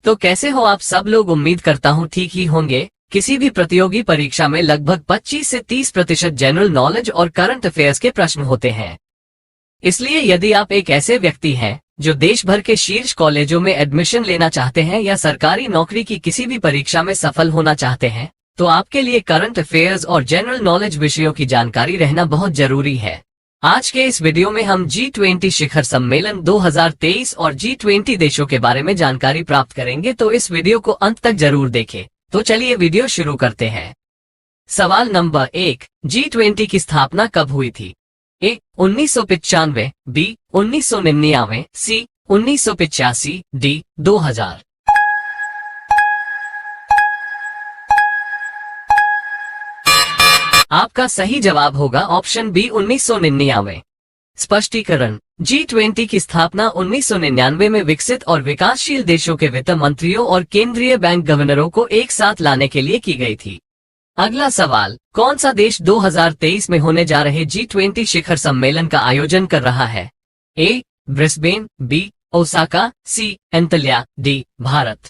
तो कैसे हो आप सब लोग। उम्मीद करता हूँ ठीक ही होंगे। किसी भी प्रतियोगी परीक्षा में लगभग 25 से 30% जनरल नॉलेज और करंट अफेयर्स के प्रश्न होते हैं। इसलिए यदि आप एक ऐसे व्यक्ति हैं जो देश भर के शीर्ष कॉलेजों में एडमिशन लेना चाहते हैं या सरकारी नौकरी की किसी भी परीक्षा में सफल होना चाहते हैं, तो आपके लिए करंट अफेयर्स और जनरल नॉलेज विषयों की जानकारी रहना बहुत जरूरी है। आज के इस वीडियो में हम G20 शिखर सम्मेलन 2023 और G20 देशों के बारे में जानकारी प्राप्त करेंगे, तो इस वीडियो को अंत तक जरूर देखें। तो चलिए वीडियो शुरू करते हैं। सवाल नंबर 1, G20 की स्थापना कब हुई थी? ए 1995, बी 1999, सी 1985, डी 2000। आपका सही जवाब होगा ऑप्शन बी 1999। स्पष्टीकरण, G20 की स्थापना 1999 में विकसित और विकासशील देशों के वित्त मंत्रियों और केंद्रीय बैंक गवर्नरों को एक साथ लाने के लिए की गई थी। अगला सवाल, कौन सा देश 2023 में होने जा रहे G20 शिखर सम्मेलन का आयोजन कर रहा है? ए ब्रिस्बेन, बी ओसाका, सी एंतल्या, डी भारत।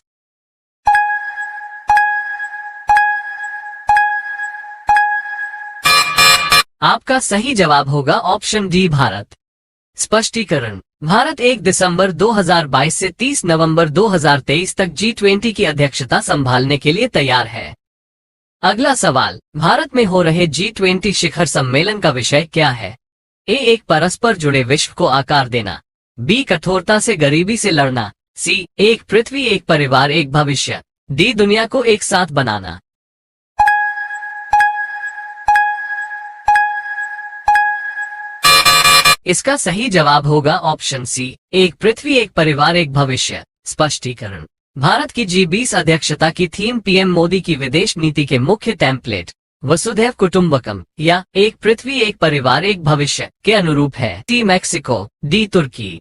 आपका सही जवाब होगा ऑप्शन डी भारत। स्पष्टीकरण, भारत 1 दिसंबर 2022 से 30 नवंबर 2023 तक G20 की अध्यक्षता संभालने के लिए तैयार है। अगला सवाल, भारत में हो रहे G20 शिखर सम्मेलन का विषय क्या है? ए एक परस्पर जुड़े विश्व को आकार देना, बी कठोरता से गरीबी से लड़ना, सी एक पृथ्वी एक परिवार एक भविष्य, डी दुनिया को एक साथ बनाना। इसका सही जवाब होगा ऑप्शन सी, एक पृथ्वी एक परिवार एक भविष्य। स्पष्टीकरण, भारत की G20 अध्यक्षता की थीम पीएम मोदी की विदेश नीति के मुख्य टेम्पलेट वसुधैव कुटुंबकम या एक पृथ्वी एक परिवार एक भविष्य के अनुरूप है। सी मैक्सिको, डी तुर्की।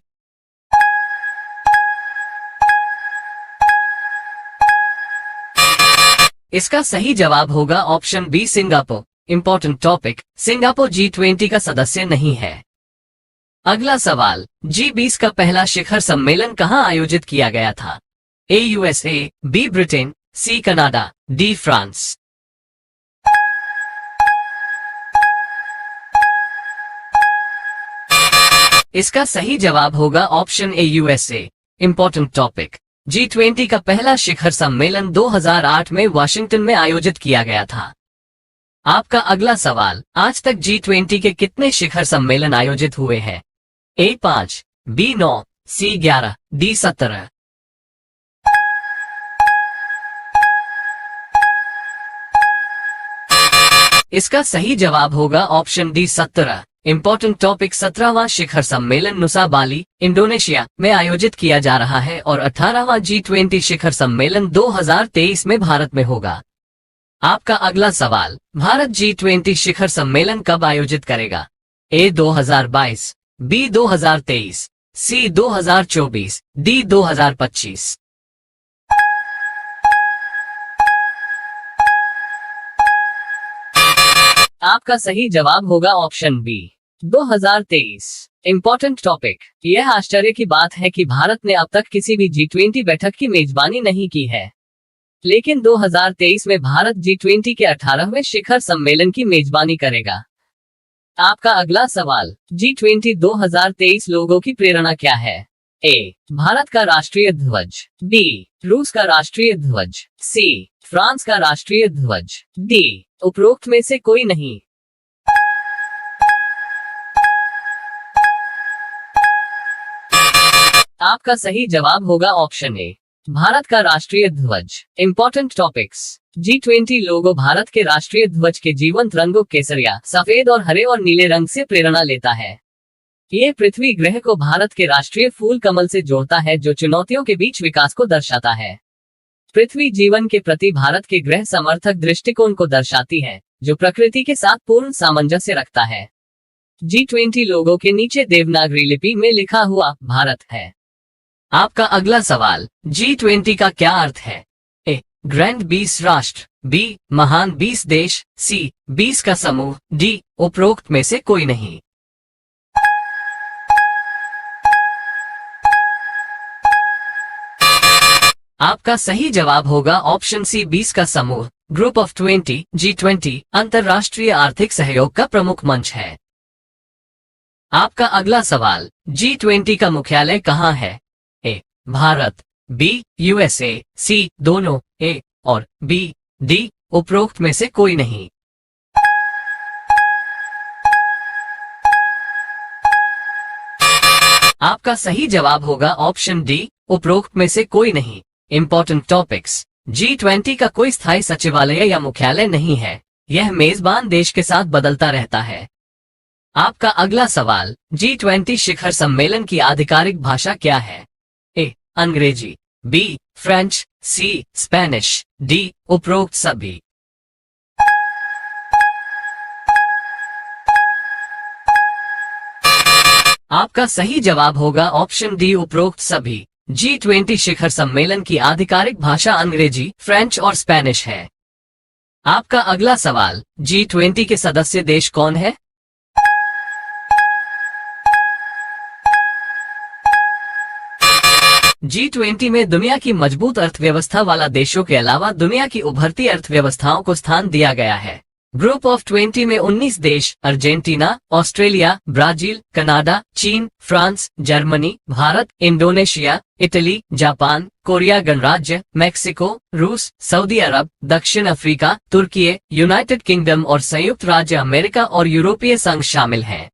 इसका सही जवाब होगा option B Singapore. Important topic, Singapore G20 का सदस्य नहीं है। अगला सवाल, G20 का पहला शिखर सम्मेलन कहां आयोजित किया गया था? A USA, B Britain, C Canada, D France. इसका सही जवाब होगा option A USA. Important topic, G20 का पहला शिखर सम्मेलन 2008 में वाशिंगटन में आयोजित किया गया था। आपका अगला सवाल, आज तक G20 के कितने शिखर सम्मेलन आयोजित हुए हैं? ए 5, बी 9, सी 11, डी 17। इसका सही जवाब होगा ऑप्शन डी 17। इंपॉर्टेंट टॉपिक, 17वां शिखर सम्मेलन नुसा बाली, इंडोनेशिया में आयोजित किया जा रहा है और 18वां G20 शिखर सम्मेलन 2023 में भारत में होगा। आपका अगला सवाल, भारत G20 शिखर सम्मेलन कब आयोजित करेगा? ए 2022, बी 2023, सी 2024, डी 2025। आपका सही जवाब होगा ऑप्शन बी 2023। इंपॉर्टेंट टॉपिक, यह आश्चर्य की बात है कि भारत ने अब तक किसी भी G20 बैठक की मेजबानी नहीं की है, लेकिन 2023 में भारत G20 के 18वें शिखर सम्मेलन की मेजबानी करेगा। आपका अगला सवाल, G20 2023 लोगों की प्रेरणा क्या है? ए भारत का राष्ट्रीय ध्वज, बी रूस का राष्ट्रीय ध्वज, सी फ्रांस का राष्ट्रीय ध्वज, डी उपरोक्त में से कोई नहीं। आपका सही जवाब होगा ऑप्शन ए भारत का राष्ट्रीय ध्वज। इंपॉर्टेंट टॉपिक्स, G20 लोगो भारत के राष्ट्रीय ध्वज के जीवंत रंगों केसरिया, सफेद और हरे और नीले रंग से प्रेरणा लेता है। ये पृथ्वी ग्रह को भारत के राष्ट्रीय फूल कमल से जोड़ता है, जो चुनौतियों के बीच विकास को दर्शाता है। पृथ्वी जीवन के प्रति भारत के ग्रह समर्थक दृष्टिकोण को दर्शाती है, जो प्रकृति के साथ पूर्ण सामंजस्य रखता है। G20 लोगो के नीचे देवनागरी लिपि में लिखा हुआ भारत है। आपका अगला सवाल, G20 का क्या अर्थ है? ए ग्रैंड 20 राष्ट्र, बी महान 20 देश, सी 20 का समूह, डी उपरोक्त में से कोई नहीं। आपका सही जवाब होगा ऑप्शन सी 20 का समूह, ग्रुप ऑफ 20, G20 अंतर्राष्ट्रीय आर्थिक सहयोग का प्रमुख मंच है। आपका अगला सवाल, G20 का मुख्यालय कहाँ है? ए भारत, बी यूएसए, सी दोनों, ए और बी डी उपरोक्त में से कोई नहीं। आपका सही जवाब होगा ऑप्शन डी, उपरोक्त में से कोई नहीं। इंपॉर्टेंट टॉपिक्स, G20 का कोई स्थायी सचिवालय या मुख्यालय नहीं है। यह मेजबान देश के साथ बदलता रहता है। आपका अगला सवाल, G20 शिखर सम्मेलन की आधिकारिक भाषा क्या है? ए अंग्रेजी, बी फ्रेंच, सी स्पेनिश, डी उपरोक्त सभी। आपका सही जवाब होगा ऑप्शन डी, उपरोक्त सभी। G20 शिखर सम्मेलन की आधिकारिक भाषा अंग्रेजी, फ्रेंच और स्पेनिश है। आपका अगला सवाल, G20 के सदस्य देश कौन है? G20 में दुनिया की मजबूत अर्थव्यवस्था वाला देशों के अलावा दुनिया की उभरती अर्थव्यवस्थाओं को स्थान दिया गया है। ग्रुप ऑफ 20 में 19 देश, अर्जेंटीना, ऑस्ट्रेलिया, ब्राजील, कनाडा, चीन, France, Germany, Bharat, Indonesia, Italy, Japan, Korea गणराज्य, मेक्सिको, रूस, सऊदी अरब, दक्षिण अफ्रीका, तुर्की, यूनाइटेड किंगडम और संयुक्त राज्य अमेरिका और यूरोपीय संघ शामिल हैं।